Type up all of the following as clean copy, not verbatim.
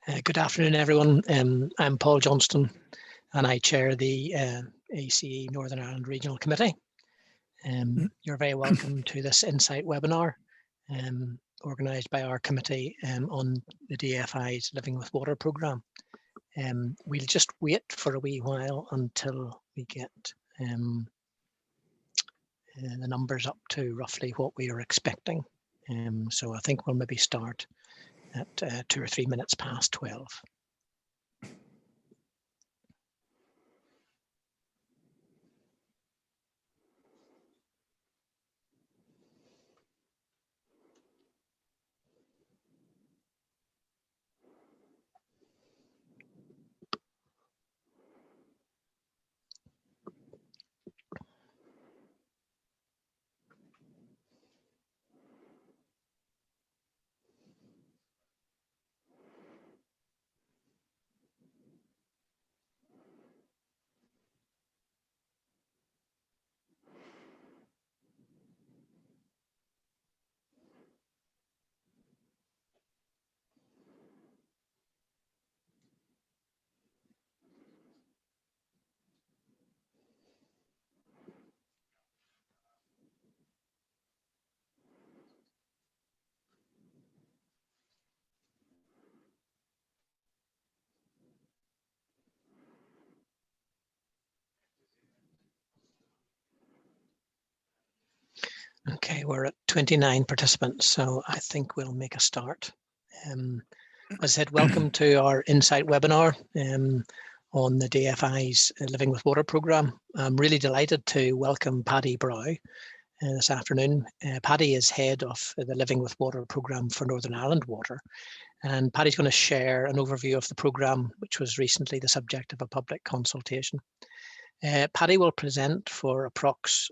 Good afternoon, everyone. I'm Paul Johnston, and I chair the ACE Northern Ireland Regional Committee. You're very welcome to this Insight webinar organised by our committee on the DFI's Living with Water programme. We'll just wait for a wee while until we get the numbers up to roughly what we are expecting. So I think we'll maybe start at 2 or 3 minutes past 12. Okay, we're at 29 participants, so I think we'll make a start. As I said, welcome to our Insight webinar on the DFI's Living with Water programme. I'm really delighted to welcome Paddy Brow this afternoon. Paddy is head of the Living with Water programme for Northern Ireland Water, and Paddy's going to share an overview of the programme, which was recently the subject of a public consultation. Paddy will present for approx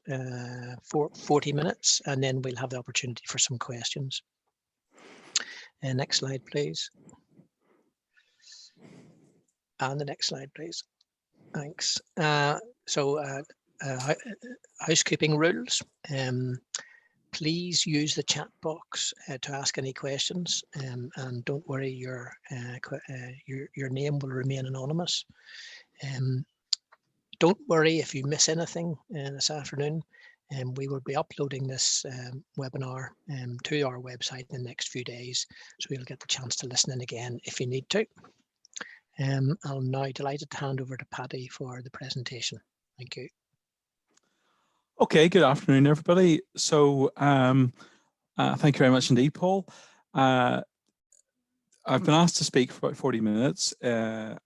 40 minutes, and then we'll have the opportunity for some questions. Next slide, please. And the next slide, please. Thanks. Housekeeping rules. Please use the chat box to ask any questions, and don't worry, your name will remain anonymous. Don't worry if you miss anything this afternoon. We will be uploading this webinar to our website in the next few days, so you'll get the chance to listen in again if you need to. I'm now delighted to hand over to Paddy for the presentation. Thank you. Okay, good afternoon, everybody. So thank you very much indeed, Paul. I've been asked to speak for about 40 minutes. I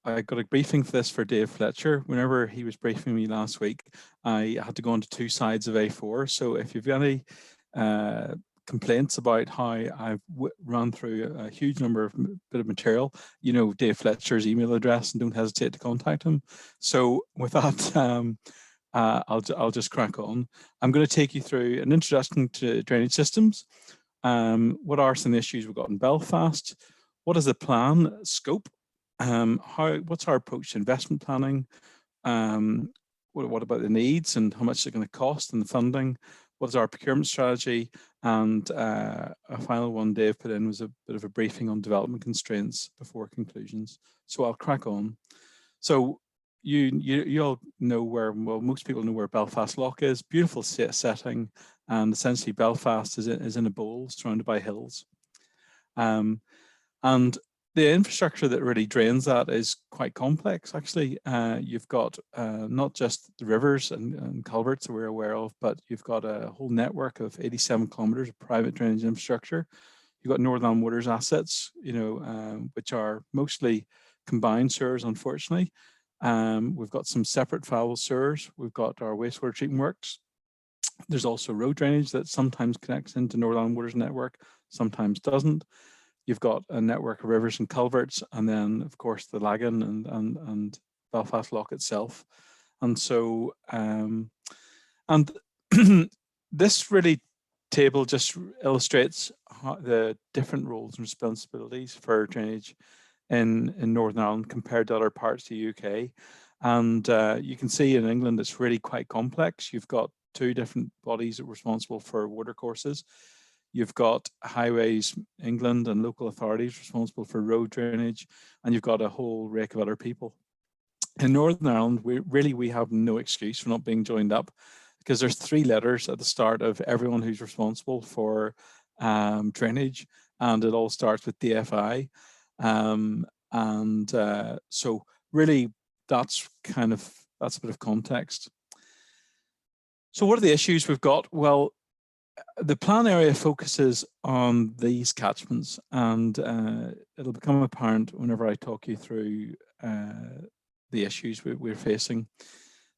got a briefing for this for Dave Fletcher. Whenever he was briefing me last week, I had to go onto 2 sides of A4. So if you've got any complaints about how I've run through a huge number of bit of material, you know Dave Fletcher's email address, and don't hesitate to contact him. So with that, I'll just crack on. I'm going to take you through an introduction to drainage systems. What are some issues we've got in Belfast? What is the plan scope? What's our approach to investment planning? What about the needs and how much is it going to cost and the funding? What is our procurement strategy? And a final one Dave put in was a bit of a briefing on development constraints before conclusions. So I'll crack on. So you all know where, well, most people know where Belfast Lough is. Beautiful setting, and essentially Belfast is in a bowl surrounded by hills. And the infrastructure that really drains that is quite complex, actually. You've got not just the rivers and culverts that we're aware of, but you've got a whole network of 87 kilometres of private drainage infrastructure. You've got Northern Ireland Water's assets, you know, which are mostly combined sewers, unfortunately. We've got some separate foul sewers. We've got our wastewater treatment works. There's also road drainage that sometimes connects into Northern Ireland Water's network, sometimes doesn't. You've got a network of rivers and culverts, and then of course the Lagan and Belfast Lough itself. And so, and this really table just illustrates how the different roles and responsibilities for drainage in Northern Ireland compared to other parts of the UK. And you can see in England it's really quite complex. You've got 2 different bodies that are responsible for water courses. You've got Highways England and local authorities responsible for road drainage, and you've got a whole rake of other people. In Northern Ireland, we have no excuse for not being joined up, because there's 3 letters at the start of everyone who's responsible for drainage, and it all starts with DFI. So really, that's a bit of context. So what are the issues we've got? Well, the plan area focuses on these catchments, and it'll become apparent whenever I talk you through the issues we're facing.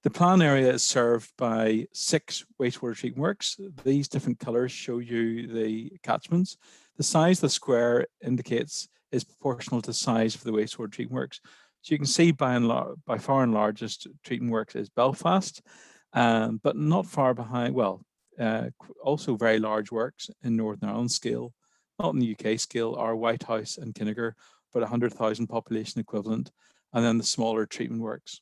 The plan area is served by 6 wastewater treatment works. These different colours show you the catchments. The size of the square is proportional to the size of the wastewater treatment works. So you can see by far and largest treatment works is Belfast, but not far behind, also very large works in Northern Ireland scale, not in the UK scale, are Whitehouse and Kinnegor, but 100,000 population equivalent, and then the smaller treatment works.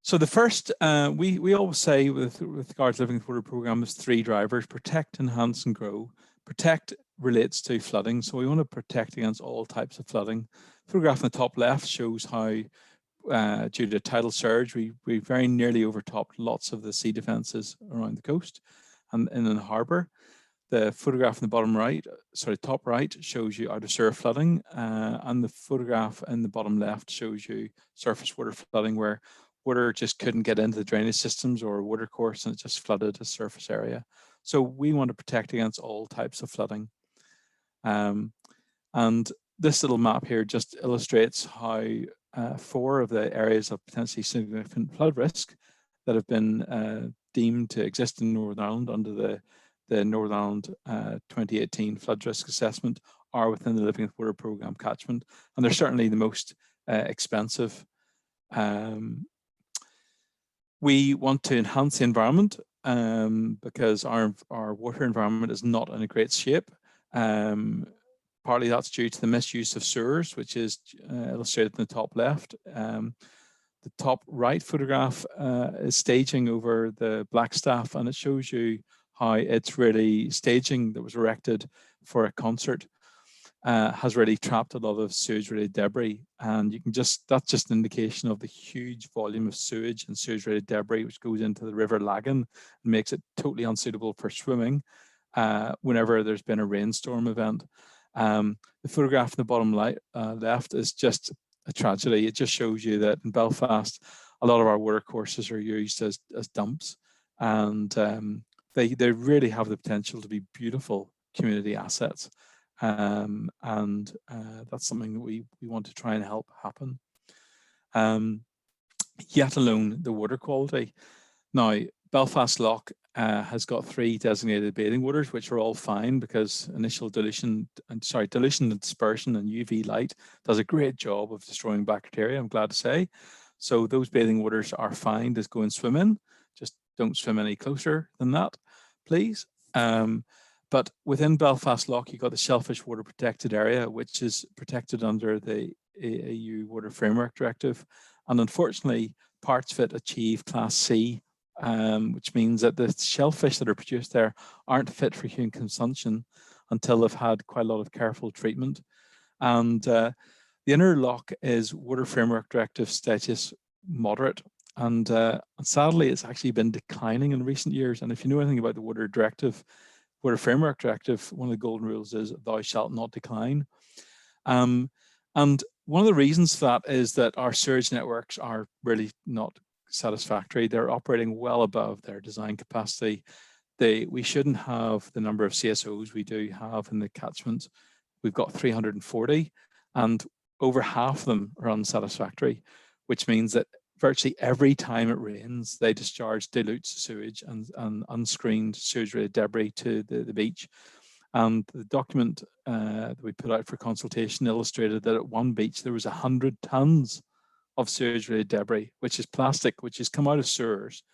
So the first, we always say with regards to Living with Water programme, there's 3 drivers: protect, enhance and grow. Protect relates to flooding, so we want to protect against all types of flooding. The photograph in the top left shows how due to tidal surge, we very nearly overtopped lots of the sea defences around the coast and in the harbour. The photograph in the top right shows you out of sewer flooding, and the photograph in the bottom left shows you surface water flooding, where water just couldn't get into the drainage systems or water course, and it just flooded a surface area. So we want to protect against all types of flooding. And this little map here just illustrates how 4 of the areas of potentially significant flood risk that have been deemed to exist in Northern Ireland under the Northern Ireland 2018 flood risk assessment are within the Living with Water programme catchment, and they're certainly the most expensive. We want to enhance the environment because our water environment is not in a great shape. Partly that's due to the misuse of sewers, which is illustrated in the top left. The top right photograph is staging over the Blackstaff, and it shows you how it's really staging that was erected for a concert has really trapped a lot of sewage-related debris, and you can that's just an indication of the huge volume of sewage and sewage-related debris which goes into the River Lagan and makes it totally unsuitable for swimming whenever there's been a rainstorm event. The photograph in the bottom left is just a tragedy. It just shows you that in Belfast, a lot of our water courses are used as dumps, and they really have the potential to be beautiful community assets. That's something that we want to try and help happen. Yet alone the water quality. Now, Belfast Lough has got 3 designated bathing waters, which are all fine because dilution and dispersion and UV light does a great job of destroying bacteria, I'm glad to say. So those bathing waters are fine to go and swim in. Just don't swim any closer than that, please. But within Belfast Lough, you've got the Shellfish Water Protected Area, which is protected under the EU Water Framework Directive. And unfortunately, parts of it achieve Class C, which means that the shellfish that are produced there aren't fit for human consumption until they've had quite a lot of careful treatment. And the inner loch is Water Framework Directive status moderate. And sadly, it's actually been declining in recent years. And if you know anything about the Water Framework Directive, one of the golden rules is thou shalt not decline. And one of the reasons for that is that our sewage networks are really not satisfactory. They're operating well above their design capacity. We shouldn't have the number of CSOs we do have in the catchment. We've got 340, and over half of them are unsatisfactory, which means that virtually every time it rains, they discharge dilute sewage and unscreened sewage-related debris to the beach. And the document that we put out for consultation illustrated that at one beach there was 100 tons of sewage-related debris, which is plastic, which has come out of sewers,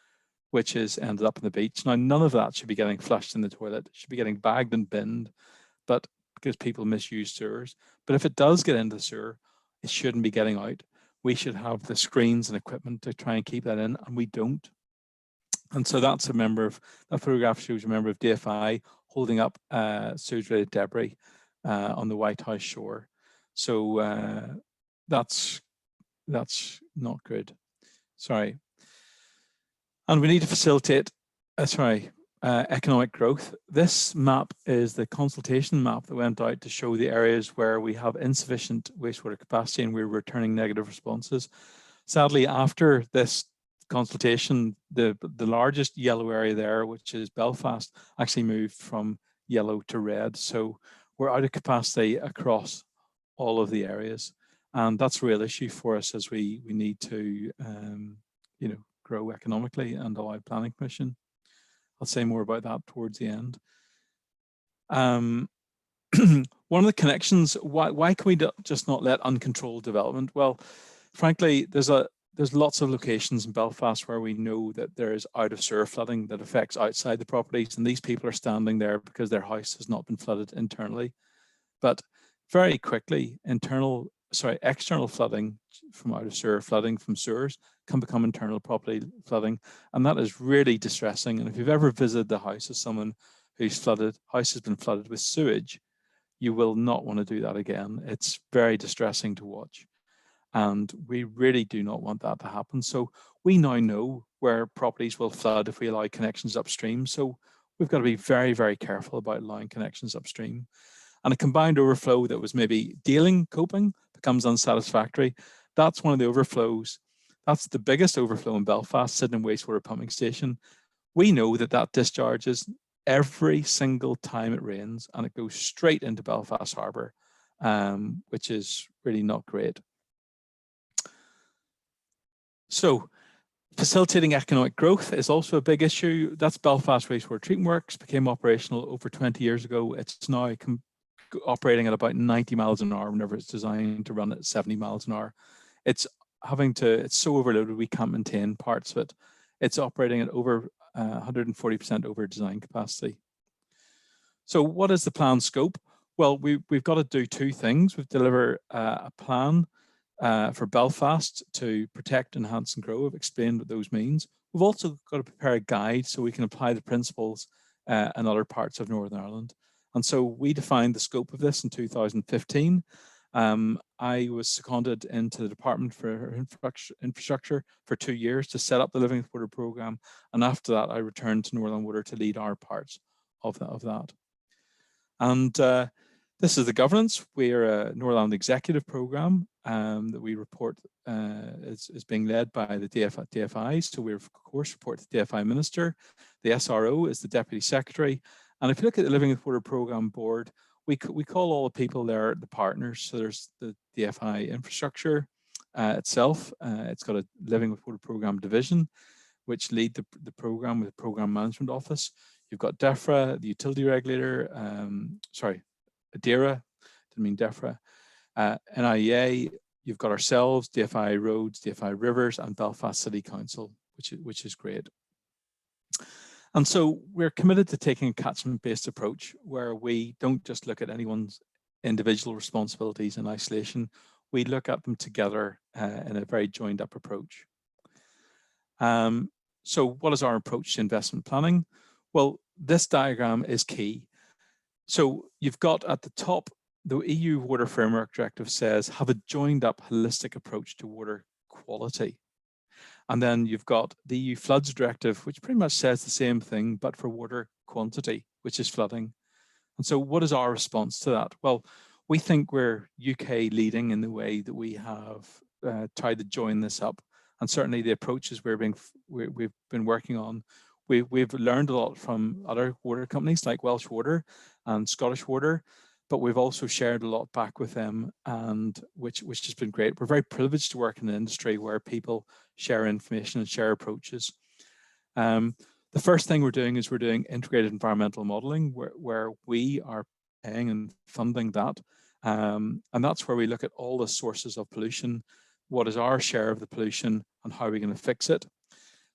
which has ended up in the beach. Now, none of that should be getting flushed in the toilet. It should be getting bagged and binned, but because people misuse sewers. But if it does get into the sewer, it shouldn't be getting out. We should have the screens and equipment to try and keep that in, and we don't. And so that's that photograph shows a member of DFI holding up sewage-related debris on the White House shore. So that's not good. Sorry. And we need to facilitate, economic growth. This map is the consultation map that went out to show the areas where we have insufficient wastewater capacity and we're returning negative responses. Sadly, after this consultation, the largest yellow area there, which is Belfast, actually moved from yellow to red. So we're out of capacity across all of the areas. And that's a real issue for us as we need to, grow economically and allow planning permission. I'll say more about that towards the end. One of the connections, why can we just not let uncontrolled development? Well, frankly, there's lots of locations in Belfast where we know that there is out of sewer flooding that affects outside the properties, and these people are standing there because their house has not been flooded internally. But very quickly, external flooding from out of sewer flooding from sewers can become internal property flooding, and that is really distressing. And if you've ever visited the house of someone whose house has been flooded with sewage, you will not want to do that again. It's very distressing to watch, and we really do not want that to happen. So we now know where properties will flood if we allow connections upstream. So we've got to be very, very careful about allowing connections upstream. And a combined overflow that was maybe coping becomes unsatisfactory. That's one of the overflows. That's the biggest overflow in Belfast, Sydenham Wastewater Pumping Station. We know that discharges every single time it rains, and it goes straight into Belfast Harbour, which is really not great. So facilitating economic growth is also a big issue. That's Belfast Wastewater Treatment Works, became operational over 20 years ago. It's now operating at about 90 miles an hour whenever it's designed to run at 70 miles an hour. It's so overloaded we can't maintain parts of it. It's operating at over 140% over design capacity. So what is the plan scope? Well, we've got to do two things. We've delivered a plan for Belfast to protect, enhance and grow. I've explained what those means. We've also got to prepare a guide so we can apply the principles in other parts of Northern Ireland. And so we defined the scope of this in 2015. I was seconded into the Department for Infrastructure for 2 years to set up the Living with Water programme. And after that, I returned to Northern Water to lead our parts of that. And this is the governance. We're a Northern Ireland Executive Programme that we report is being led by the DFI. So we, of course, report to the DFI Minister. The SRO is the Deputy Secretary. And if you look at the Living with Water Programme Board, we call all the people there the partners. So there's the DFI Infrastructure itself. It's got a Living with Water Programme division, which lead the programme with the Programme Management Office. You've got DEFRA, the utility regulator, DERA, didn't mean DEFRA, NIEA, you've got ourselves, DFI Roads, DFI Rivers, and Belfast City Council, which is great. And so we're committed to taking a catchment-based approach where we don't just look at anyone's individual responsibilities in isolation. We look at them together in a very joined-up approach. So what is our approach to investment planning? Well, this diagram is key. So you've got at the top, the EU Water Framework Directive says, have a joined up holistic approach to water quality. And then you've got the EU Floods Directive, which pretty much says the same thing, but for water quantity, which is flooding. And so what is our response to that? Well, we think we're UK leading in the way that we have tried to join this up. And certainly the approaches we've been working on, we've learned a lot from other water companies like Welsh Water and Scottish Water, but we've also shared a lot back with them, and which has been great. We're very privileged to work in an industry where people share information and share approaches. The first thing we're doing is we're doing integrated environmental modelling, where we are paying and funding that. And that's where we look at all the sources of pollution, what is our share of the pollution, and how are we going to fix it.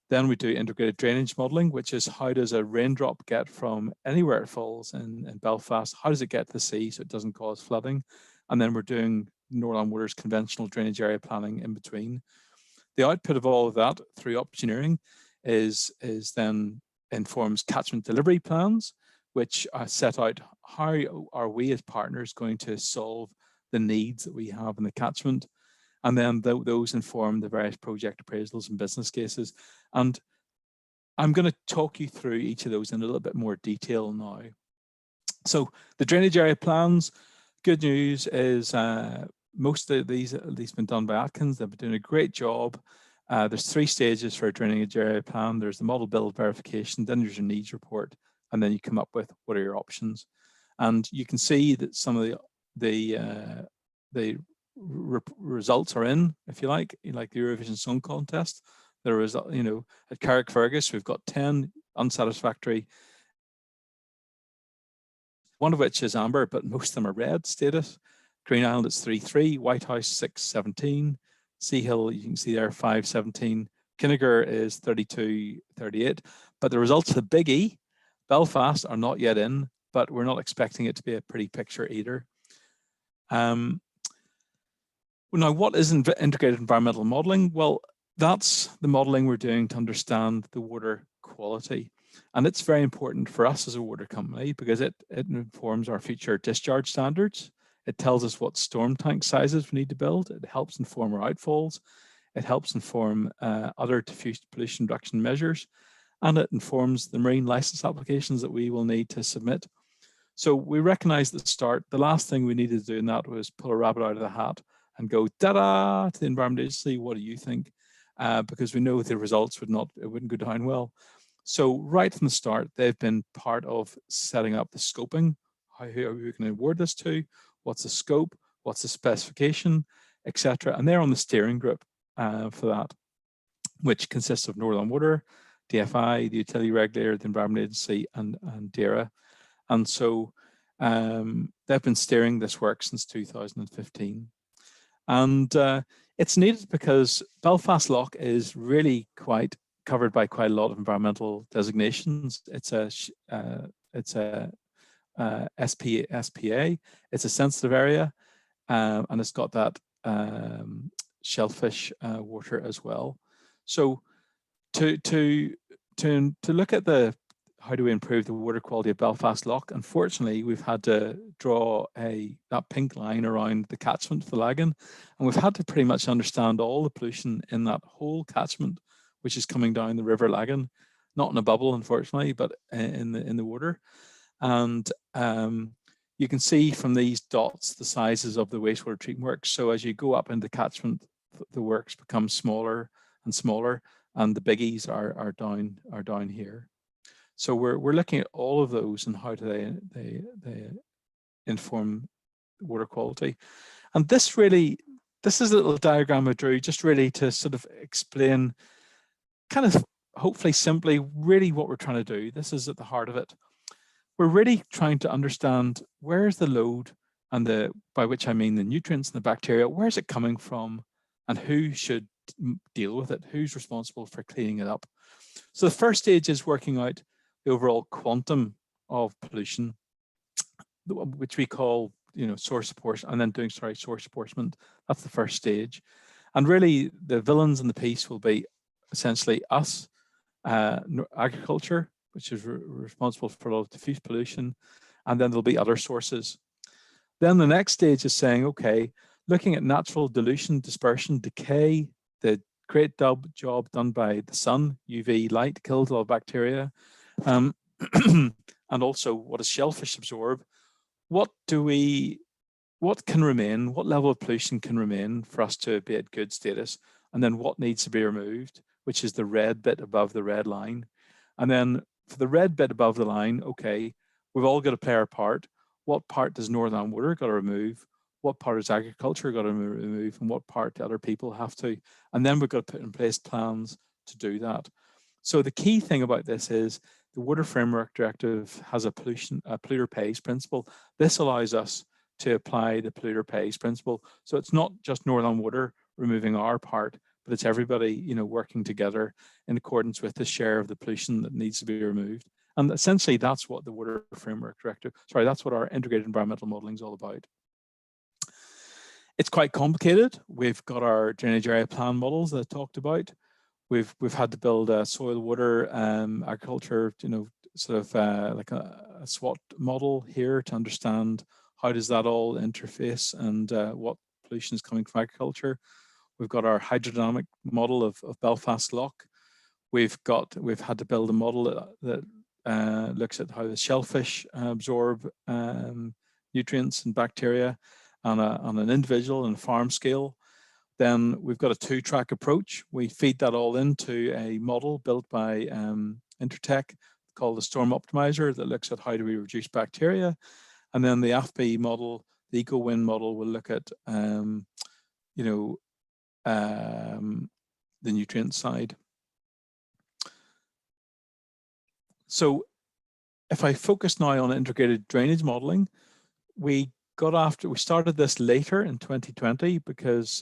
Then we do integrated drainage modelling, which is how does a raindrop get from anywhere it falls in Belfast, how does it get to the sea so it doesn't cause flooding? And then we're doing Northern Water's conventional drainage area planning in between. The output of all of that through optioneering is then informs catchment delivery plans, which set out how are we as partners going to solve the needs that we have in the catchment. And then those inform the various project appraisals and business cases. And I'm going to talk you through each of those in a little bit more detail now. So the drainage area plans, good news is most of these at least been done by Atkins. They've been doing a great job. There's 3 stages for a drainage area plan. There's the model build verification, then there's your needs report, and then you come up with what are your options. And you can see that some of the results are in, if you like the Eurovision Song Contest. The result, at Carrickfergus, we've got 10 unsatisfactory, one of which is amber, but most of them are red status. Green Island, it's 3-3, Whitehouse 6-17, Sea Hill, you can see there 5-17, Kinniger is 32-38. But the results of the Big E, Belfast, are not yet in, but we're not expecting it to be a pretty picture either. Now, what is integrated environmental modelling? Well, that's the modelling we're doing to understand the water quality. And it's very important for us as a water company because it informs our future discharge standards. It tells us what storm tank sizes we need to build. It helps inform our outfalls. It helps inform other diffuse pollution reduction measures. And it informs the marine license applications that we will need to submit. So we recognize at the start, the last thing we needed to do in that was pull a rabbit out of the hat and go, da-da, to the Environment Agency, what do you think? Because we know the results wouldn't go down well. So right from the start, they've been part of setting up the scoping. Who are we going to award this to? What's the scope? What's the specification, etc. And they're on the steering group for that, which consists of Northern Water, DFI, the utility regulator, the Environment Agency, and DERA. And so they've been steering this work since 2015. And it's needed because Belfast Lough is really covered by quite a lot of environmental designations. It's a SPA. It's a sensitive area, and it's got that shellfish water as well. So to look at how do we improve the water quality of Belfast Lough, unfortunately, we've had to draw that pink line around the catchment for the Lagan, and we've had to pretty much understand all the pollution in that whole catchment, which is coming down the River Lagan, not in a bubble, unfortunately, but in the water. And you can see from these dots the sizes of the wastewater treatment works. So as you go up into the catchment, the works become smaller and smaller, and the biggies are down here. So we're looking at all of those and how do they inform water quality. And this is a little diagram I drew just really to sort of explain kind of hopefully simply really what we're trying to do. This is at the heart of it. We're really trying to understand where's the load, and by which I mean the nutrients and the bacteria, where's it coming from and who should deal with it? Who's responsible for cleaning it up? So the first stage is working out the overall quantum of pollution, which we call source apportionment, and then doing source apportionment. That's the first stage. And really the villains in the piece will be essentially us, agriculture, which is responsible for a lot of diffuse pollution, and then there'll be other sources. Then the next stage is saying, okay, looking at natural dilution, dispersion, decay, the great job done by the sun, UV light kills a lot of bacteria, and also what does shellfish absorb? What can remain? What level of pollution can remain for us to be at good status? And then what needs to be removed, which is the red bit above the red line. And then for the red bit above the line, okay, we've all got to play our part. What part does Northern Water got to remove? What part is agriculture got to remove? And what part do other people have to? And then we've got to put in place plans to do that. So the key thing about this is the Water Framework Directive has a polluter pays principle. This allows us to apply the polluter pays principle. So it's not just Northern Water removing our part, but it's everybody, working together in accordance with the share of the pollution that needs to be removed. And essentially that's what the Water Framework Directive, that's what our integrated environmental modelling is all about. It's quite complicated. We've got our drainage area plan models that I talked about. We've had to build a soil water agriculture, sort of like a SWOT model here to understand how does that all interface and what pollution is coming from agriculture. We've got our hydrodynamic model of Belfast Loch. We've had to build a model that looks at how the shellfish absorb nutrients and bacteria on an individual and farm scale. Then we've got a 2-track approach. We feed that all into a model built by Intertech called the Storm Optimizer that looks at how do we reduce bacteria. And then the AFB model, the EcoWin model, will look at the nutrient side. So if I focus now on integrated drainage modeling, we started this later in 2020 because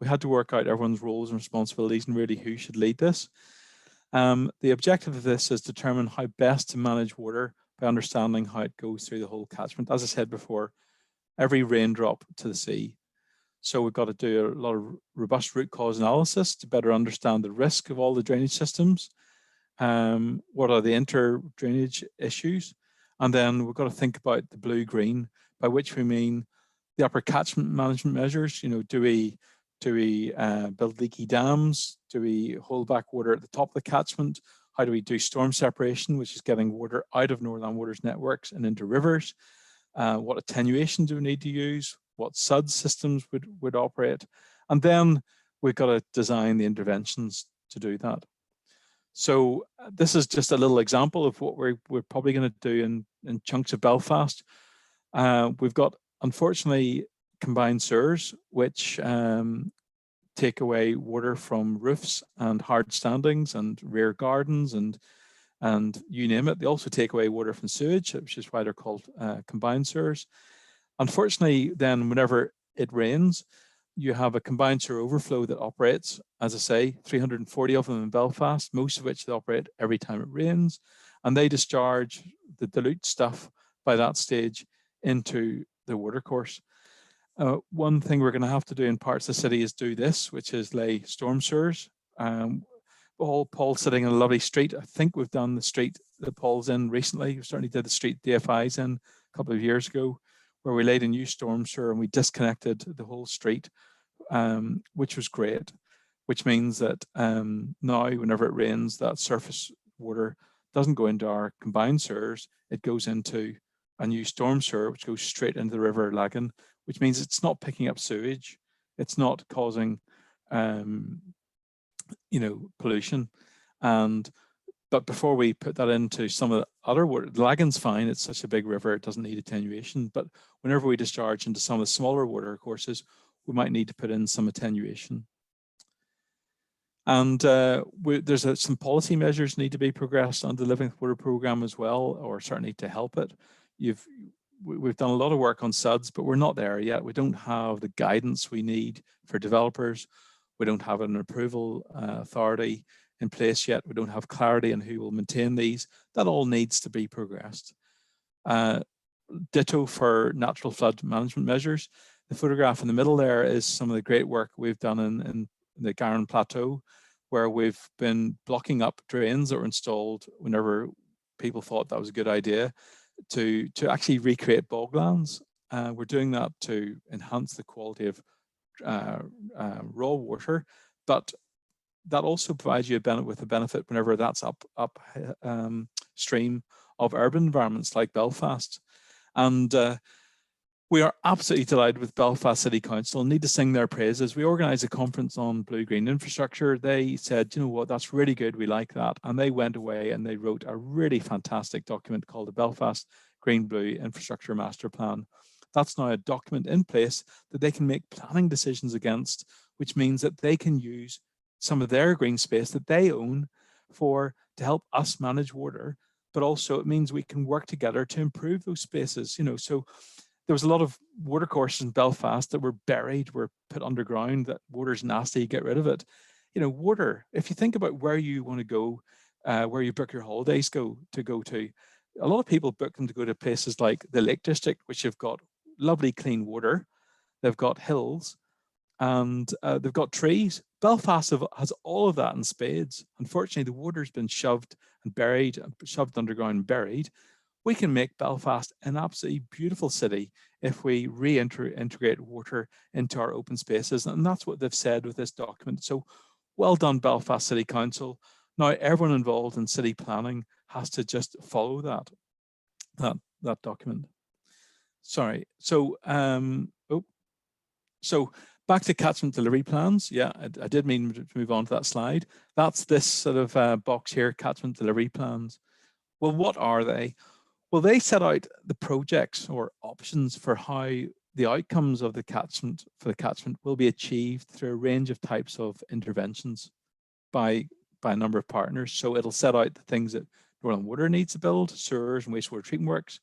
we had to work out everyone's roles and responsibilities and really who should lead this. The objective of this is determine how best to manage water by understanding how it goes through the whole catchment. As I said before, every raindrop to the sea. So we've got to do a lot of robust root cause analysis to better understand the risk of all the drainage systems. What are the inter-drainage issues? And then we've got to think about the blue-green, by which we mean the upper catchment management measures. Do we build leaky dams? Do we hold back water at the top of the catchment? How do we do storm separation, which is getting water out of Northern Waters networks and into rivers? What attenuation do we need to use? What SUD systems would operate? And then we've got to design the interventions to do that. So this is just a little example of what we're probably going to do in chunks of Belfast. We've got, unfortunately, combined sewers, which take away water from roofs and hard standings and rear gardens and you name it. They also take away water from sewage, which is why they're called combined sewers. Unfortunately, then whenever it rains, you have a combined sewer overflow that operates, as I say, 340 of them in Belfast, most of which they operate every time it rains, and they discharge the dilute stuff by that stage into the watercourse. One thing we're going to have to do in parts of the city is do this, which is lay storm sewers. Paul's sitting in a lovely street. I think we've done the street that Paul's in recently. We certainly did the street DFI's in a couple of years ago, where we laid a new storm sewer and we disconnected the whole street, which was great, which means that now whenever it rains, that surface water doesn't go into our combined sewers, it goes into a new storm sewer, which goes straight into the River Lagan, which means it's not picking up sewage, it's not causing pollution. But before we put that into some of the other water, the Lagan's fine, it's such a big river, it doesn't need attenuation. But whenever we discharge into some of the smaller water courses, we might need to put in some attenuation. And there's some policy measures need to be progressed on the Living with Water programme as well, or certainly to help it. We've done a lot of work on SUDs, but we're not there yet. We don't have the guidance we need for developers. We don't have an approval authority in place yet. We don't have clarity on who will maintain these. That all needs to be progressed. Ditto for natural flood management measures. The photograph in the middle there is some of the great work we've done in the Garran Plateau, where we've been blocking up drains that were installed whenever people thought that was a good idea to actually recreate boglands. We're doing that to enhance the quality of raw water, but that also provides you with a benefit whenever that's upstream of urban environments like Belfast. And we are absolutely delighted with Belfast City Council and need to sing their praises. We organised a conference on blue-green infrastructure. They said, you know what, that's really good, we like that. And they went away and they wrote a really fantastic document called the Belfast Green-Blue Infrastructure Master Plan. That's now a document in place that they can make planning decisions against, which means that they can use some of their green space that they own to help us manage water, but also it means we can work together to improve those spaces. So there was a lot of water courses in Belfast that were buried, were put underground, that water's nasty, get rid of it. Water, if you think about where you want to go, where you book your holidays to, a lot of people book them to go to places like the Lake District, which have got lovely clean water. They've got hills, and they've got trees. Belfast has all of that in spades. Unfortunately, the water's been shoved and buried, shoved underground and buried. We can make Belfast an absolutely beautiful city if we reintegrate water into our open spaces. And that's what they've said with this document. So well done, Belfast City Council. Now, everyone involved in city planning has to just follow that document. Sorry. So, so back to catchment delivery plans. Yeah, I did mean to move on to that slide. That's this sort of box here, catchment delivery plans. Well, what are they? Well, they set out the projects or options for how the outcomes of the catchment will be achieved through a range of types of interventions by a number of partners. So it'll set out the things that Northern Water needs to build, sewers and wastewater treatment works,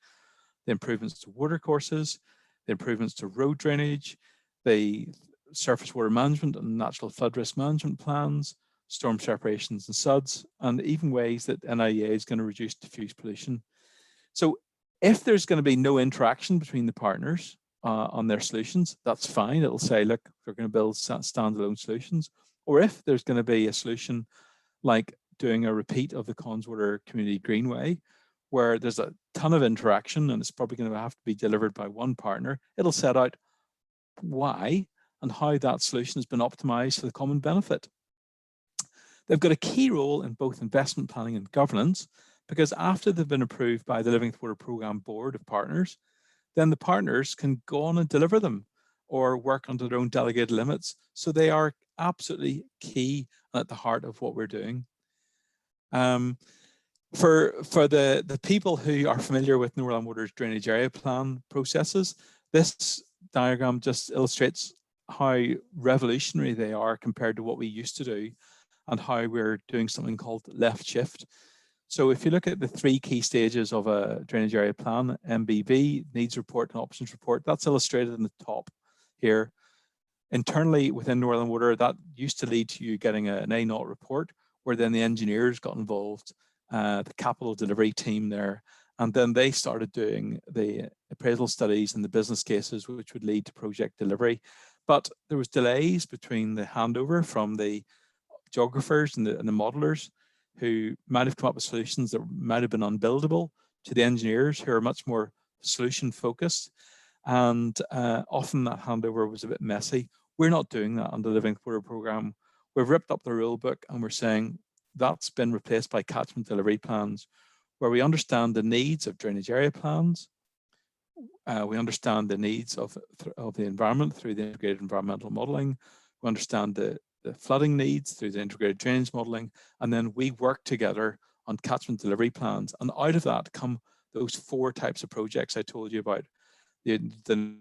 the improvements to water courses, the improvements to road drainage, the surface water management and natural flood risk management plans, storm separations and SUDs, and even ways that NIEA is going to reduce diffuse pollution. So if there's going to be no interaction between the partners on their solutions, that's fine. It'll say, look, we're going to build standalone solutions. Or if there's going to be a solution like doing a repeat of the Connswater Community Greenway, where there's a ton of interaction and it's probably going to have to be delivered by one partner, it'll set out why and how that solution has been optimized for the common benefit. They've got a key role in both investment planning and governance, because after they've been approved by the Living with Water Programme Board of Partners, then the partners can go on and deliver them or work under their own delegated limits. So they are absolutely key and at the heart of what we're doing. For the people who are familiar with Northern Water's drainage area plan processes, this diagram just illustrates how revolutionary they are compared to what we used to do and how we're doing something called left shift. So if you look at the three key stages of a drainage area plan, MBV, needs report and options report, that's illustrated in the top here. Internally within Northern Water, that used to lead to you getting an A0 report, where then the engineers got involved, the capital delivery team there, and then they started doing the appraisal studies and the business cases, which would lead to project delivery. But there was delays between the handover from the geographers and the modelers, who might have come up with solutions that might have been unbuildable, to the engineers who are much more solution focused. And often that handover was a bit messy. We're not doing that under the Living with Water Programme. We've ripped up the rule book and we're saying that's been replaced by catchment delivery plans, where we understand the needs of drainage area plans. We understand the needs of the environment through the integrated environmental modelling. We understand the flooding needs through the integrated drainage modelling, and then we work together on catchment delivery plans. And out of that come those four types of projects I told you about. The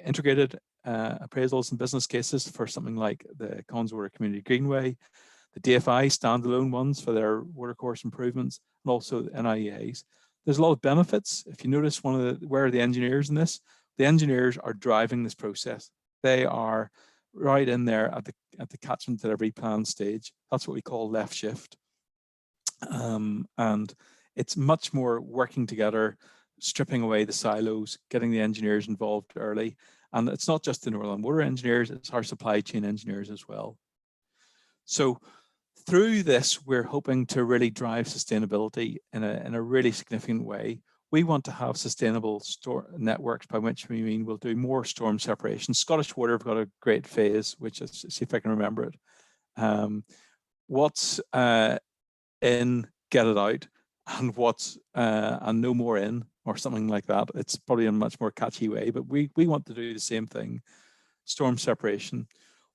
integrated appraisals and business cases for something like the Connswater Community Greenway, the DFI standalone ones for their watercourse improvements, and also the NIEAs. There's a lot of benefits. If you notice where are the engineers in this? The engineers are driving this process. They are right in there at the catchment delivery plan stage. That's what we call left shift. And it's much more working together, stripping away the silos, getting the engineers involved early. And it's not just the Northern Water engineers, it's our supply chain engineers as well. So through this, we're hoping to really drive sustainability in a really significant way. We want to have sustainable networks, by which we mean we'll do more storm separation. Scottish Water have got a great phase, which is, see if I can remember it. What's in, get it out, and what's and no more in, or something like that. It's probably in a much more catchy way, but we want to do the same thing. Storm separation.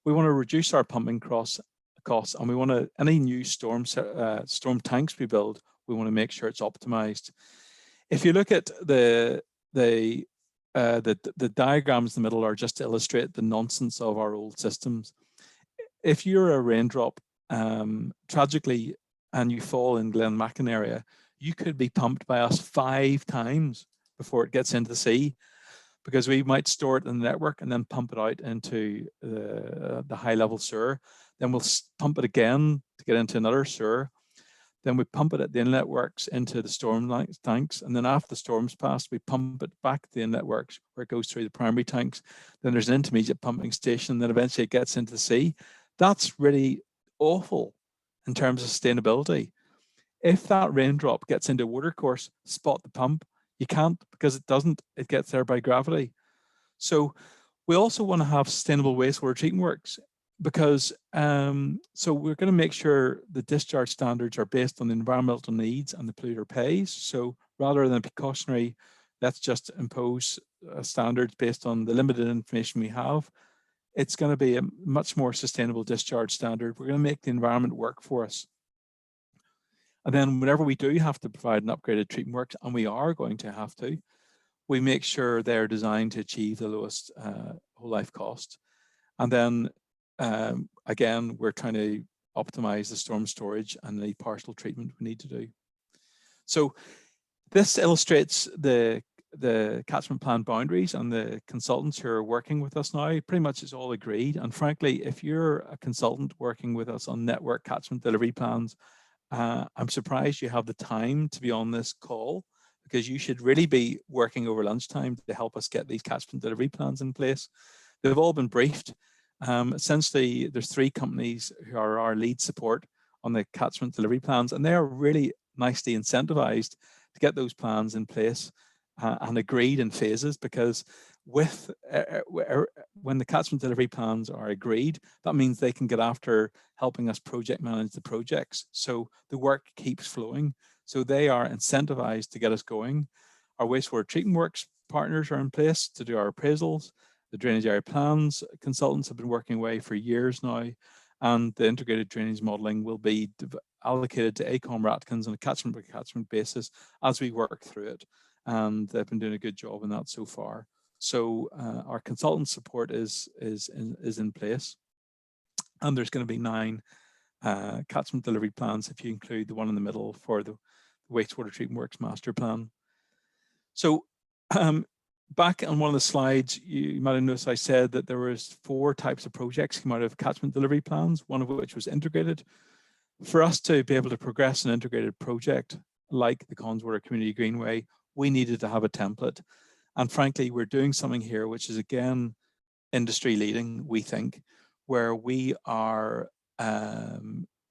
We want to reduce our pumping costs, and we want to, any new storm tanks we build, we want to make sure it's optimized. If you look at the diagrams in the middle are just to illustrate the nonsense of our old systems. If you're a raindrop, tragically, and you fall in Glenmachan area, you could be pumped by us 5 times before it gets into the sea, because we might store it in the network and then pump it out into the high level sewer. Then we'll pump it again to get into another sewer. Then we pump it at the inlet works into the storm tanks. And then after the storm's passed, we pump it back to the inlet works where it goes through the primary tanks. Then there's an intermediate pumping station. Then eventually it gets into the sea. That's really awful in terms of sustainability. If that raindrop gets into a watercourse, spot the pump. You can't, because it doesn't. It gets there by gravity. So we also want to have sustainable wastewater treatment works, because so we're going to make sure the discharge standards are based on the environmental needs and the polluter pays. So rather than precautionary, let's just impose standards based on the limited information we have, it's going to be a much more sustainable discharge standard. We're going to make the environment work for us. And then whenever we do have to provide an upgraded treatment works, and we are going to have to, we make sure they're designed to achieve the lowest whole life cost. And then again, we're trying to optimize the storm storage and the partial treatment we need to do. So this illustrates the catchment plan boundaries, and the consultants who are working with us now, pretty much it's all agreed. And frankly, if you're a consultant working with us on network catchment delivery plans, I'm surprised you have the time to be on this call, because you should really be working over lunchtime to help us get these catchment delivery plans in place. They've all been briefed. Essentially, there's 3 companies who are our lead support on the catchment delivery plans, and they are really nicely incentivized to get those plans in place and agreed in phases, because with when the catchment delivery plans are agreed, that means they can get after helping us project manage the projects. So the work keeps flowing. So they are incentivized to get us going. Our wastewater treatment works partners are in place to do our appraisals. The drainage area plans consultants have been working away for years now, and the integrated drainage modelling will be allocated to AECOM Ratkins on a catchment by catchment basis as we work through it. And they've been doing a good job in that so far. So our consultant support is in place, and there's going to be 9 catchment delivery plans if you include the one in the middle for the wastewater treatment works master plan. So back on one of the slides, you might have noticed I said that there was 4 types of projects came out of catchment delivery plans, one of which was integrated. For us to be able to progress an integrated project like the Conswater Community Greenway, we needed to have a template. And frankly, we're doing something here which is, again, industry leading, we think, where we are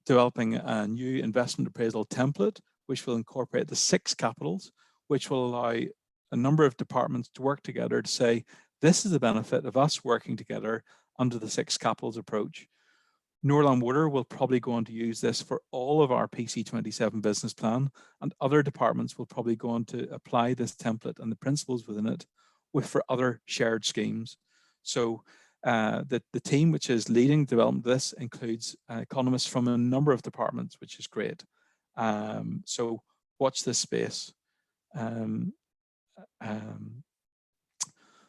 developing a new investment appraisal template, which will incorporate the 6 capitals, which will allow a number of departments to work together to say, this is the benefit of us working together under the 6 capitals approach. Northern Water will probably go on to use this for all of our PC27 business plan, and other departments will probably go on to apply this template and the principles within it for other shared schemes. So the team which is leading development of this includes economists from a number of departments, which is great. So watch this space.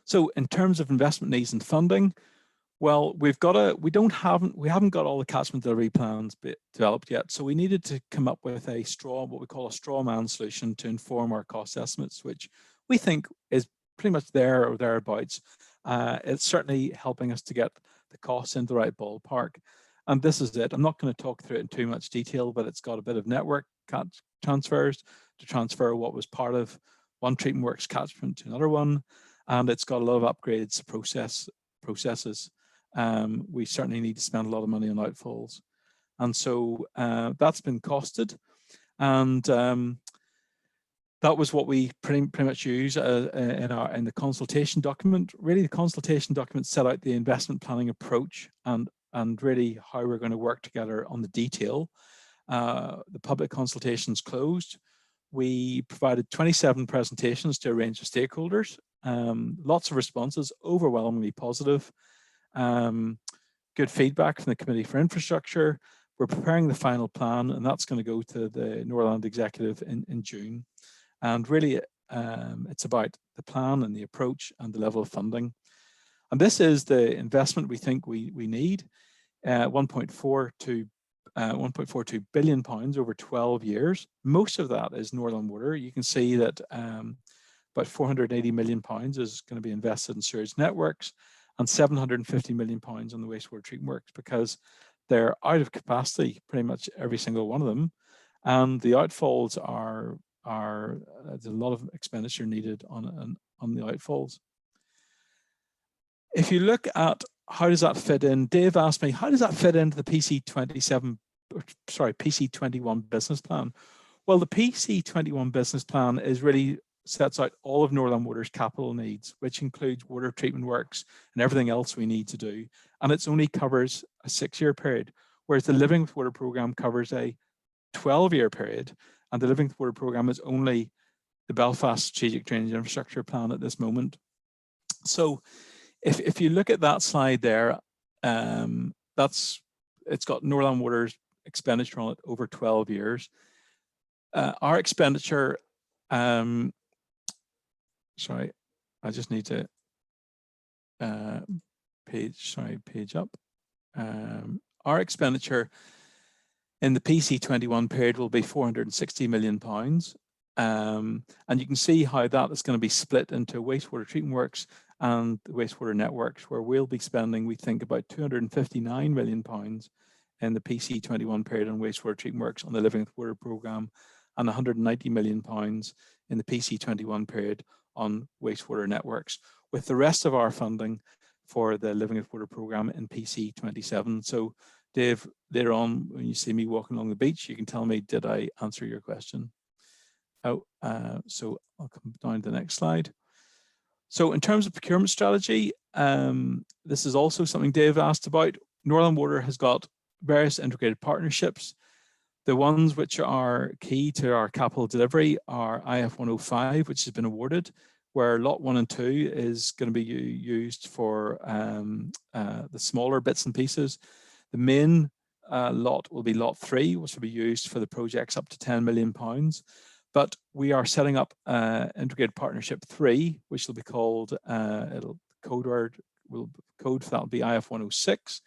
So in terms of investment needs and funding, well, we haven't got all the catchment delivery plans developed yet. So we needed to come up with what we call a straw man solution to inform our cost estimates, which we think is pretty much there or thereabouts. It's certainly helping us to get the costs into the right ballpark. And this is it. I'm not going to talk through it in too much detail, but it's got a bit of network transfers to transfer what was part of one treatment works catchment to another one. And it's got a lot of upgrades to processes. We certainly need to spend a lot of money on outfalls. And so that's been costed. And that was what we pretty much use in the consultation document. Really, the consultation document set out the investment planning approach and really how we're going to work together on the detail. The public consultations closed. We provided 27 presentations to a range of stakeholders. Lots of responses, overwhelmingly positive. Good feedback from the Committee for Infrastructure. We're preparing the final plan, and that's going to go to the Northland Executive in June. And really, it's about the plan and the approach and the level of funding. And this is the investment we think we need, 1.42 billion pounds over 12 years. Most of that is Northern Water. You can see that about 480 million pounds is going to be invested in sewage networks, and 750 million pounds on the wastewater treatment works, because they're out of capacity, pretty much every single one of them. and the outfalls are there's a lot of expenditure needed on the outfalls. If you look at how does that fit in, Dave asked me, how does that fit into the PC21 business plan? Well, the PC21 business plan really sets out all of Northern Water's capital needs, which includes water treatment works and everything else we need to do. And it only covers a 6-year period, whereas the Living with Water programme covers a 12-year period. And the Living with Water programme is only the Belfast Strategic Drainage Infrastructure Plan at this moment. So if you look at that slide there, it's got Northern Water's expenditure on it over 12 years. Our expenditure, sorry, I just need to page up. Our expenditure in the PC21 period will be £460 million. And you can see how that is going to be split into wastewater treatment works and the wastewater networks, where we'll be spending, we think, about £259 million in the PC21 period on wastewater treatment works on the Living with Water programme, and £190 million in the PC21 period on wastewater networks, with the rest of our funding for the Living with Water programme in PC27. So, Dave, later on, when you see me walking along the beach, you can tell me, did I answer your question? So I'll come down to the next slide. So in terms of procurement strategy, this is also something Dave asked about. Northern Water has got various integrated partnerships. The ones which are key to our capital delivery are IF 105, which has been awarded, where lot 1 and 2 is going to be used for the smaller bits and pieces. The main lot will be lot 3, which will be used for the projects up to £10 million. But we are setting up integrated partnership 3, which will be called, code for that will be IF 106.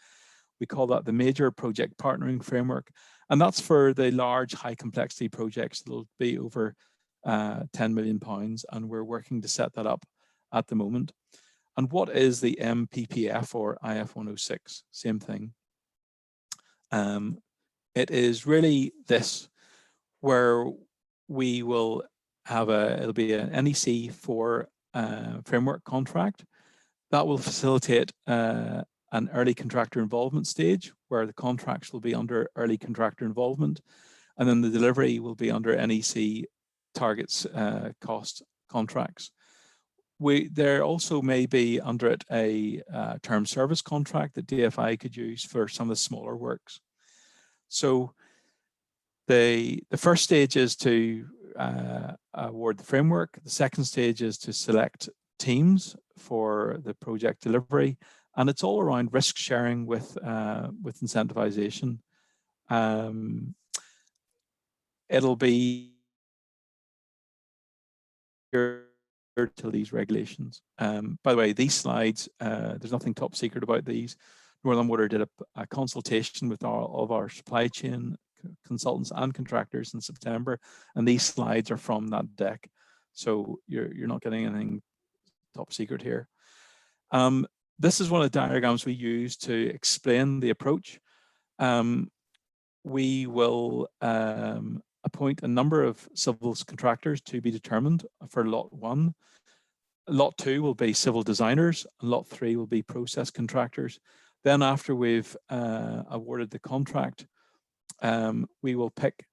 We call that the Major Project Partnering Framework. And that's for the large high complexity projects that will be over £10 million. And we're working to set that up at the moment. And what is the MPPF or IF 106? Same thing. It is really this, where we will have it'll be an NEC 4 framework contract that will facilitate an early contractor involvement stage, where the contracts will be under early contractor involvement, and then the delivery will be under NEC targets cost contracts. There also may be under it a term service contract that DFI could use for some of the smaller works. So the first stage is to award the framework. The second stage is to select teams for the project delivery, and it's all around risk sharing with incentivization. It'll be to these regulations. By the way, these slides, there's nothing top secret about these. Northern Water did a consultation with all of our supply chain consultants and contractors in September, and these slides are from that deck. So you're not getting anything top secret here. This is one of the diagrams we use to explain the approach. We will appoint a number of civils contractors to be determined for lot 1. Lot 2 will be civil designers, and lot 3 will be process contractors. Then after we've awarded the contract, we will pick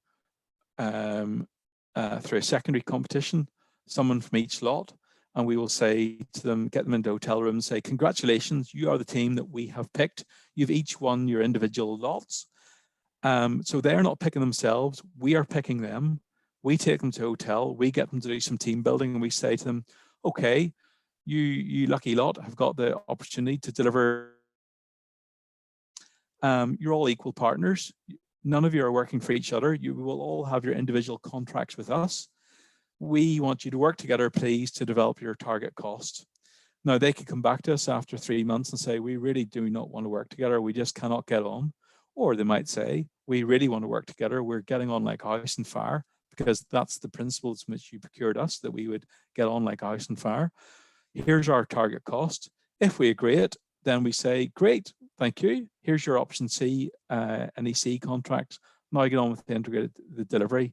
through a secondary competition someone from each lot, and we will say to them, get them into a hotel room and say, congratulations, you are the team that we have picked. You've each won your individual lots. So they're not picking themselves, we are picking them. We take them to a hotel, we get them to do some team building, and we say to them, okay, you lucky lot have got the opportunity to deliver. You're all equal partners. None of you are working for each other. You will all have your individual contracts with us. We want you to work together, please, to develop your target cost. Now, they could come back to us after 3 months and say, we really do not want to work together. We just cannot get on. Or they might say, we really want to work together. We're getting on like house and fire, because that's the principles in which you procured us, that we would get on like house and fire. Here's our target cost. If we agree it, then we say, great, thank you. Here's your option C, NEC contract, now get on with the delivery.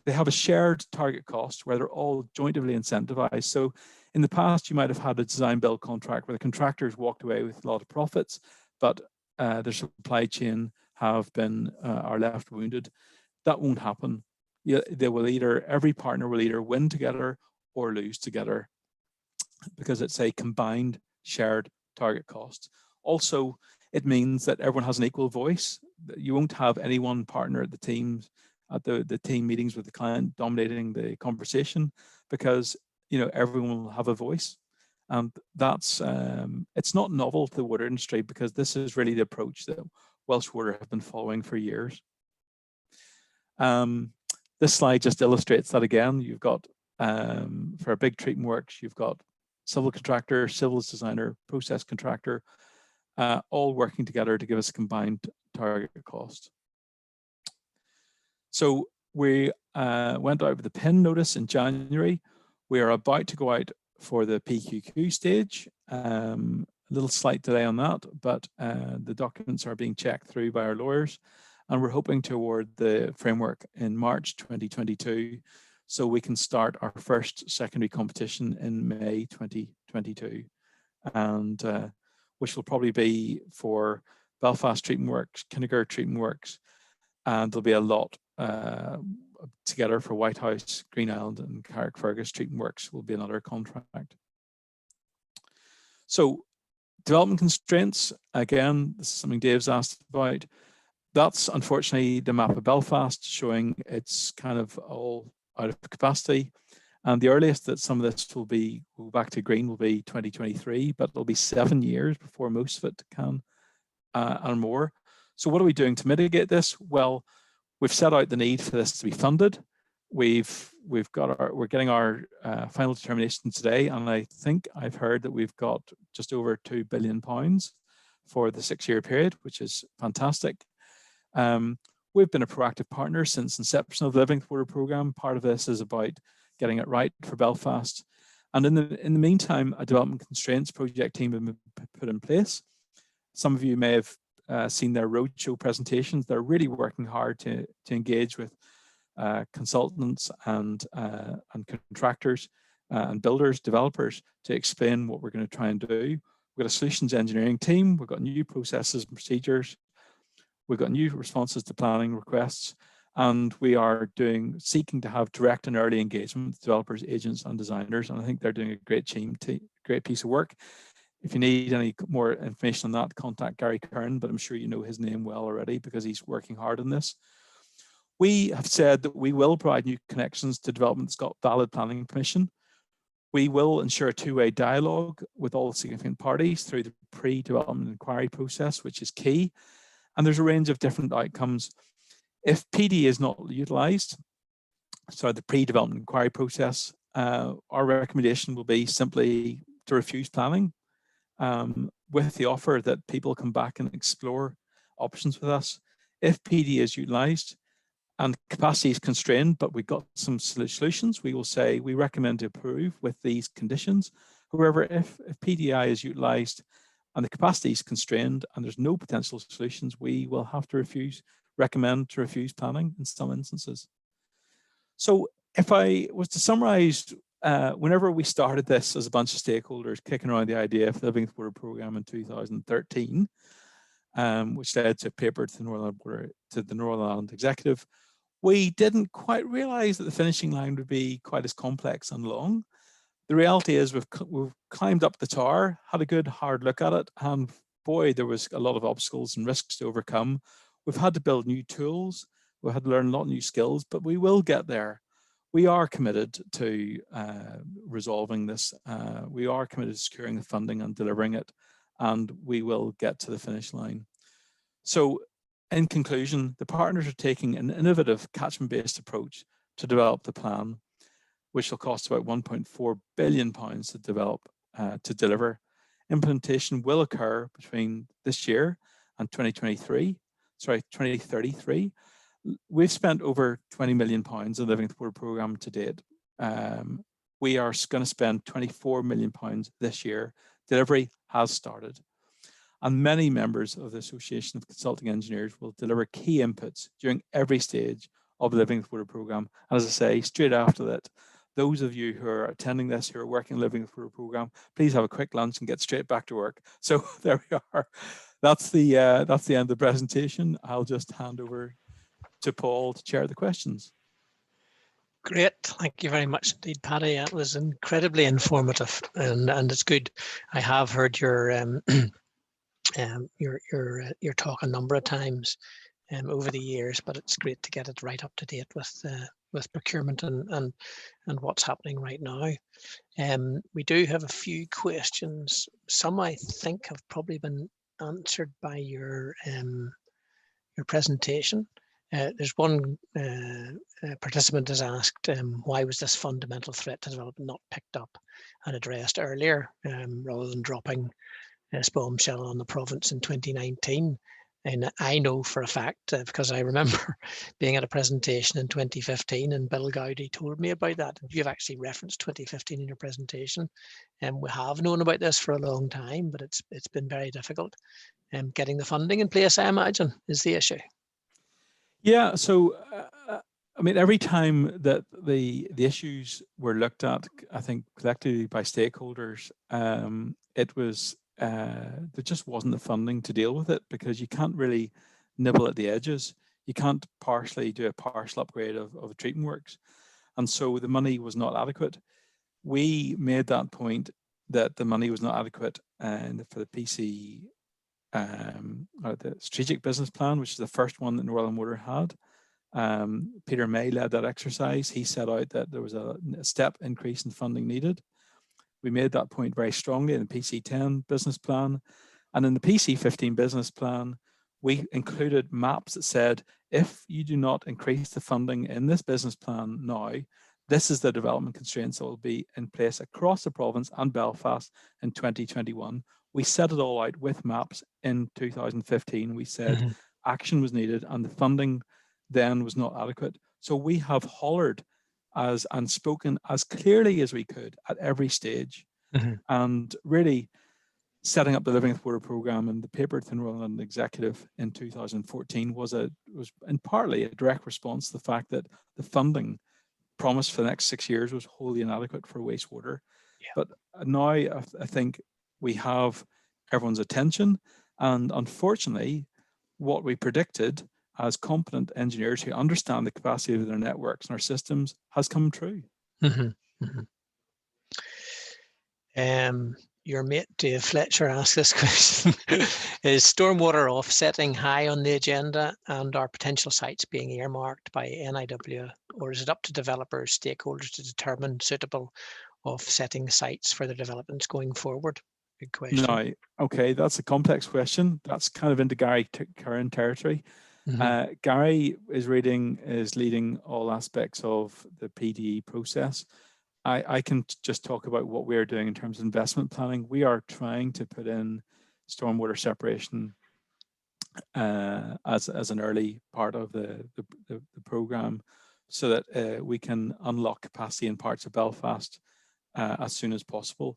They have a shared target cost where they're all jointly incentivized. So in the past, you might have had a design build contract where the contractors walked away with a lot of profits, but their supply chain have been are left wounded. That won't happen. They will every partner will either win together or lose together, because it's a combined shared target cost. Also, it means that everyone has an equal voice. You won't have any one partner at the teams, at the team meetings with the client dominating the conversation, because everyone will have a voice. And that's it's not novel to the water industry, because this is really the approach that Welsh Water have been following for years. This slide just illustrates that again. You've got for a big treatment works, you've got civil contractor, civils designer, process contractor, all working together to give us a combined target cost. So we went out with the PIN notice in January. We are about to go out for the PQQ stage. A little slight delay on that, but the documents are being checked through by our lawyers, and we're hoping to award the framework in March 2022, so we can start our first secondary competition in May 2022, and which will probably be for Belfast Treatment Works, Kinnegad Treatment Works, and there'll be a lot together for Whitehouse, Green Island, and Carrickfergus Treatment Works will be another contract. So development constraints, again, this is something Dave's asked about. That's unfortunately the map of Belfast, showing it's kind of all out of capacity. And the earliest that some of this will go back to green will be 2023, but it'll be 7 years before most of it can and more. So what are we doing to mitigate this? Well, we've set out the need for this to be funded. We're getting our final determination today, and I think I've heard that we've got just over £2 billion for the 6-year period, which is fantastic. We've been a proactive partner since inception of the Living with Water programme. Part of this is about getting it right for Belfast. And in the meantime, a development constraints project team has been put in place. Some of you may have seen their roadshow presentations. They're really working hard to engage with consultants and contractors and builders, developers, to explain what we're going to try and do. We've got a solutions engineering team. We've got new processes and procedures. We've got new responses to planning requests, and we are seeking to have direct and early engagement with developers, agents, and designers. And I think they're doing a great piece of work. If you need any more information on that, contact Gary Kern, but I'm sure you know his name well already because he's working hard on this. We have said that we will provide new connections to development that's got valid planning permission. We will ensure a two-way dialogue with all significant parties through the pre-development inquiry process, which is key. And there's a range of different outcomes. If PD is not utilised, so the pre-development inquiry process, our recommendation will be simply to refuse planning, with the offer that people come back and explore options with us. If PD is utilised and capacity is constrained, but we've got some solutions, we will say we recommend to approve with these conditions. However, if PDI is utilised and the capacity is constrained and there's no potential solutions, we will have to recommend to refuse planning in some instances. So if I was to summarize, whenever we started this as a bunch of stakeholders kicking around the idea of the Living with Water programme in 2013, which led to a paper to the Northern Ireland Executive, we didn't quite realise that the finishing line would be quite as complex and long. The reality is we've climbed up the tower, had a good hard look at it, and boy, there was a lot of obstacles and risks to overcome. We've had to build new tools, we've had to learn a lot of new skills, but we will get there. We are committed to resolving this. We are committed to securing the funding and delivering it, and we will get to the finish line. So in conclusion, the partners are taking an innovative catchment-based approach to develop the plan, which will cost about £1.4 billion to develop, to deliver. Implementation will occur between this year and 2033. We've spent over £20 million on the Living with Water programme to date. We are going to spend £24 million this year. Delivery has started. and many members of the Association of Consulting Engineers will deliver key inputs during every stage of the Living with Water programme. And as I say, straight after that, those of you who are attending this, who are working Living with Water programme, please have a quick lunch and get straight back to work. So there we are. That's the end of the presentation. I'll just hand over to Paul to chair the questions. Great, thank you very much indeed, Paddy. It was incredibly informative, and it's good. I have heard your your talk a number of times over the years, but it's great to get it right up to date with procurement and what's happening right now. We do have a few questions. Some I think have probably been answered by your presentation. There's one participant has asked, why was this fundamental threat to development not picked up and addressed earlier, rather than dropping a bombshell on the province in 2019? And I know for a fact, because I remember being at a presentation in 2015 and Bill Gowdy told me about that. You've actually referenced 2015 in your presentation. And we have known about this for a long time, but it's been very difficult. Getting the funding in place, I imagine, is the issue. Yeah, so I mean, every time that the issues were looked at, I think collectively by stakeholders, it was there just wasn't the funding to deal with it, because you can't really nibble at the edges. You can't do a partial upgrade of treatment works, and so the money was not adequate. We made that point that the money was not adequate, and for the PC. The strategic business plan, which is the first one that Northern Water had. Peter May led that exercise. He set out that there was a step increase in funding needed. We made that point very strongly in the PC10 business plan. And in the PC15 business plan, we included maps that said, if you do not increase the funding in this business plan now, this is the development constraints that will be in place across the province and Belfast in 2021. We set it all out with maps in 2015. We said action was needed and the funding then was not adequate. So we have hollered and spoken as clearly as we could at every stage. And really setting up the Living with Water programme and the paper to the Northern Ireland Executive in 2014 was in partly a direct response to the fact that the funding promised for the next 6 years was wholly inadequate for wastewater. Yeah. But now I think we have everyone's attention, and unfortunately what we predicted as competent engineers who understand the capacity of their networks and our systems has come true. Your mate Dave Fletcher asked this question. Is stormwater offsetting high on the agenda, and are potential sites being earmarked by NIW, or is it up to developers, stakeholders to determine suitable offsetting sites for their developments going forward? Good question. No, okay, that's a complex question. That's kind of into Gary current territory. Gary is leading all aspects of the PDE process. I can just talk about what we're doing in terms of investment planning. We are trying to put in stormwater separation as an early part of the program, so that we can unlock capacity in parts of Belfast as soon as possible.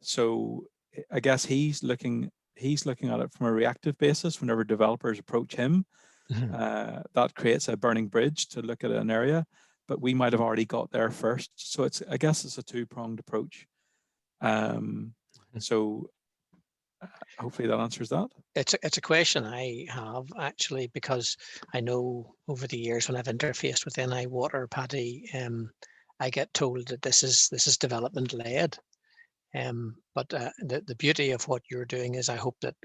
So I guess he's looking at it from a reactive basis. Whenever developers approach him, that creates a burning bridge to look at an area, but we might have already got there first. So I guess it's a two-pronged approach. So hopefully that answers that. It's a question I have actually, because I know over the years when I've interfaced with NI Water, Paddy, I get told that this is development led. But the beauty of what you're doing is I hope that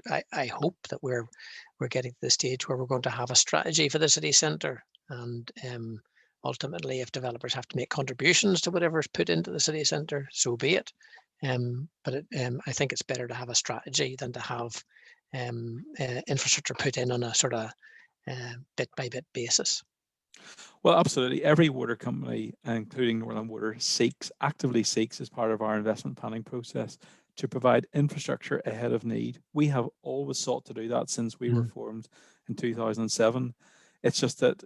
we're getting to the stage where we're going to have a strategy for the city centre, and ultimately if developers have to make contributions to whatever is put into the city centre, so be it. But I think it's better to have a strategy than to have infrastructure put in on a sort of bit by bit basis. Well, absolutely. Every water company, including Northern Water, actively seeks as part of our investment planning process to provide infrastructure ahead of need. We have always sought to do that since we were formed in 2007. It's just that,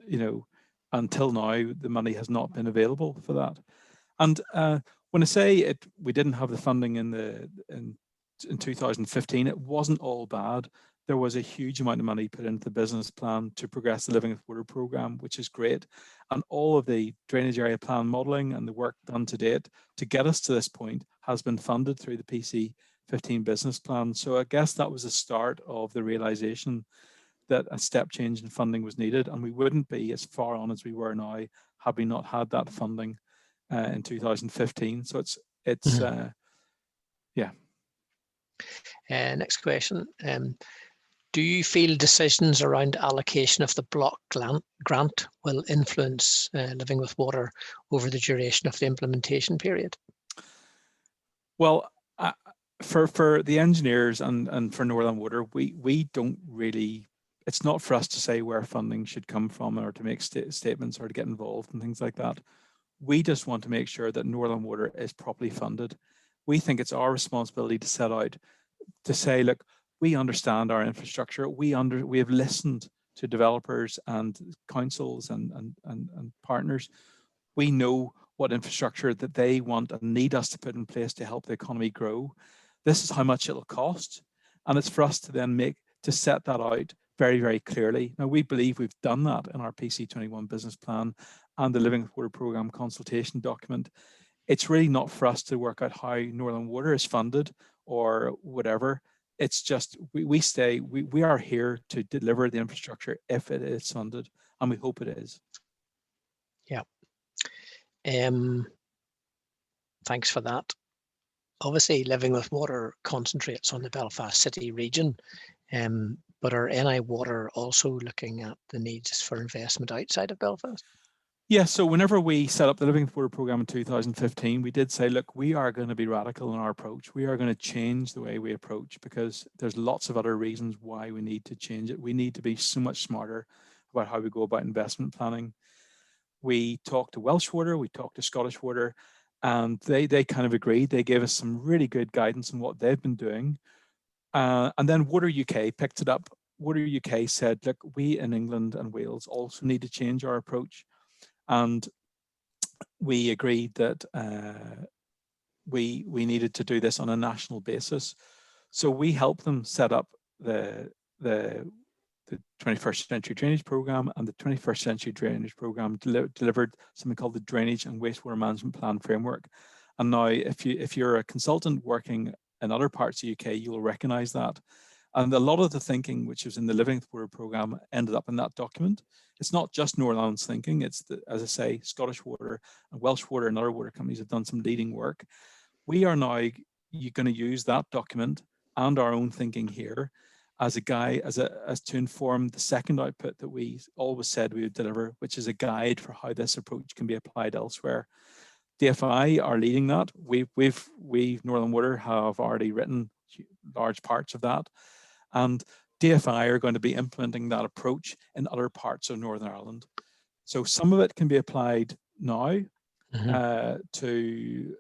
until now, the money has not been available for that. And when I say we didn't have the funding in in 2015, it wasn't all bad. There was a huge amount of money put into the business plan to progress the Living with Water programme, which is great. And all of the drainage area plan modelling and the work done to date to get us to this point has been funded through the PC15 business plan. So I guess that was the start of the realisation that a step change in funding was needed, and we wouldn't be as far on as we were now had we not had that funding in 2015. So it's yeah. Next question. Do you feel decisions around allocation of the block grant will influence Living with Water over the duration of the implementation period? Well, for the engineers and for Northern Water, we don't really, it's not for us to say where funding should come from or to make statements or to get involved and things like that. We just want to make sure that Northern Water is properly funded. We think it's our responsibility to set out to say, look, we understand our infrastructure. We have listened to developers and councils and partners. We know what infrastructure that they want and need us to put in place to help the economy grow. This is how much it'll cost. And it's for us to then set that out very, very clearly. Now, we believe we've done that in our PC21 business plan and the Living with Water programme consultation document. It's really not for us to work out how Northern Water is funded or whatever. It's just we are here to deliver the infrastructure if it is funded, and we hope it is. Yeah. Thanks for that. Obviously, Living with Water concentrates on the Belfast City region, but are NI Water also looking at the needs for investment outside of Belfast? Yeah, so whenever we set up the Living with Water programme in 2015, we did say, look, we are going to be radical in our approach. We are going to change the way we approach because there's lots of other reasons why we need to change it. We need to be so much smarter about how we go about investment planning. We talked to Welsh Water, we talked to Scottish Water, and they kind of agreed. They gave us some really good guidance on what they've been doing. And then Water UK picked it up. Water UK said, look, we in England and Wales also need to change our approach. And we agreed that we needed to do this on a national basis. So we helped them set up the 21st Century Drainage Programme, and the 21st Century Drainage Programme delivered something called the Drainage and Wastewater Management Plan Framework. And now if you're a consultant working in other parts of the UK, you'll recognise that. And a lot of the thinking which was in the Living with Water programme ended up in that document. It's not just Northern Ireland's thinking, it's, as I say, Scottish Water and Welsh Water and other water companies have done some leading work. We are now going to use that document and our own thinking here as a guide, as to inform the second output that we always said we would deliver, which is a guide for how this approach can be applied elsewhere. DFI are leading that. We Northern Water have already written large parts of that. And DFI are going to be implementing that approach in other parts of Northern Ireland. So some of it can be applied now to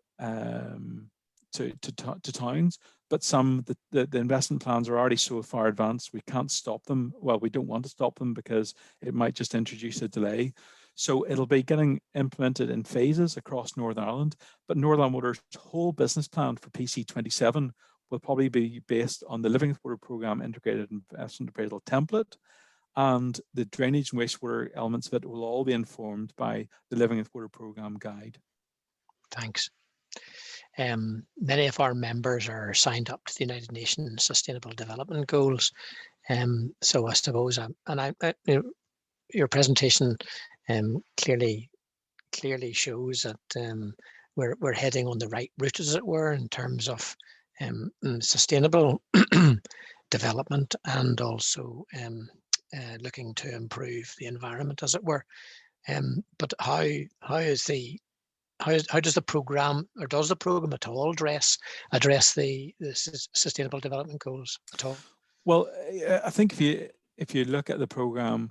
towns, but some the investment plans are already so far advanced we can't stop them. Well, we don't want to stop them because it might just introduce a delay. So it'll be getting implemented in phases across Northern Ireland, but Northern Water's whole business plan for PC27 will probably be based on the Living with Water programme integrated investment appraisal template, and the drainage and wastewater elements of it will all be informed by the Living with Water programme guide. Thanks. Many of our members are signed up to the United Nations Sustainable Development Goals. So I suppose, your presentation clearly shows that we're heading on the right route, as it were, in terms of sustainable development and also looking to improve the environment, as it were. But how does the program, or does the program at all address the sustainable development goals at all? Well, I think if you look at the program,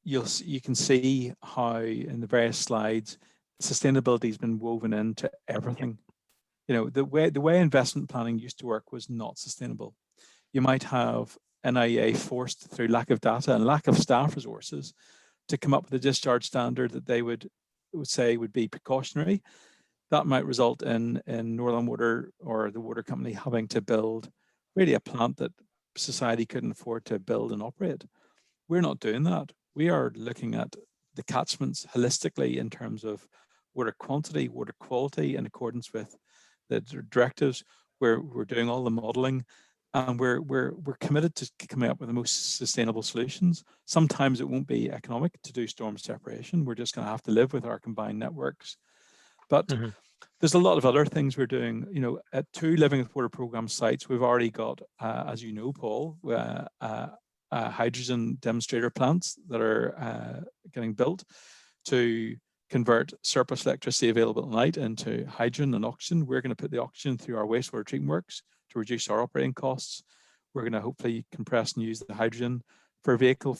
you can see how in the various slides sustainability has been woven into everything. You know, the way investment planning used to work was not sustainable. You might have NIA forced through lack of data and lack of staff resources to come up with a discharge standard that they would say would be precautionary. That might result in Northern Water or the water company having to build really a plant that society couldn't afford to build and operate. We're not doing that. We are looking at the catchments holistically in terms of water quantity, water quality, in accordance with the directives. We're doing all the modelling, and we're committed to coming up with the most sustainable solutions. Sometimes it won't be economic to do storm separation. We're just going to have to live with our combined networks. But there's a lot of other things we're doing. You know, at 2 Living with Water programme sites, we've already got, as you know, Paul, hydrogen demonstrator plants that are getting built to convert surplus electricity available at night into hydrogen and oxygen. We're going to put the oxygen through our wastewater treatment works to reduce our operating costs. We're going to hopefully compress and use the hydrogen for vehicle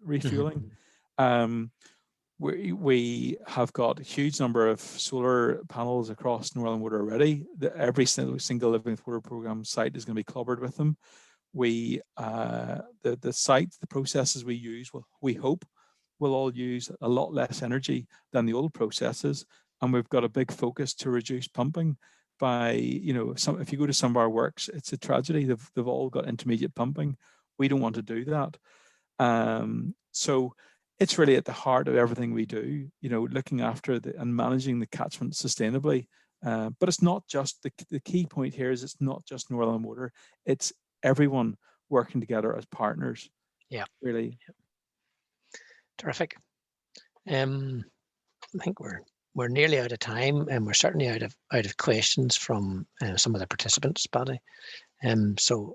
refueling. We have got a huge number of solar panels across Northern Water already. Every single Living with Water programme site is going to be clobbered with them. The sites, the processes we use, we hope, will all use a lot less energy than the old processes. And we've got a big focus to reduce pumping by, you know, if you go to some of our works, it's a tragedy. They've all got intermediate pumping. We don't want to do that. So it's really at the heart of everything we do, you know, looking after and managing the catchment sustainably. But it's not just, the key point here is it's not just Northern Water, it's everyone working together as partners. Yeah. Really. Yeah. Terrific. I think we're nearly out of time, and we're certainly out of questions from some of the participants, Paddy. So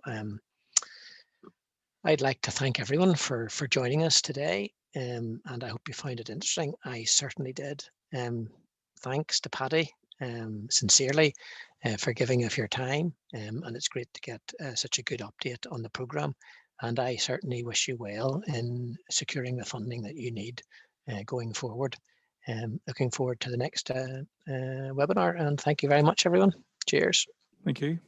I'd like to thank everyone for joining us today, and I hope you found it interesting. I certainly did. Thanks to Paddy, sincerely, for giving of your time, and it's great to get such a good update on the programme. And I certainly wish you well in securing the funding that you need going forward. Looking forward to the next webinar, and thank you very much, everyone. Cheers. Thank you.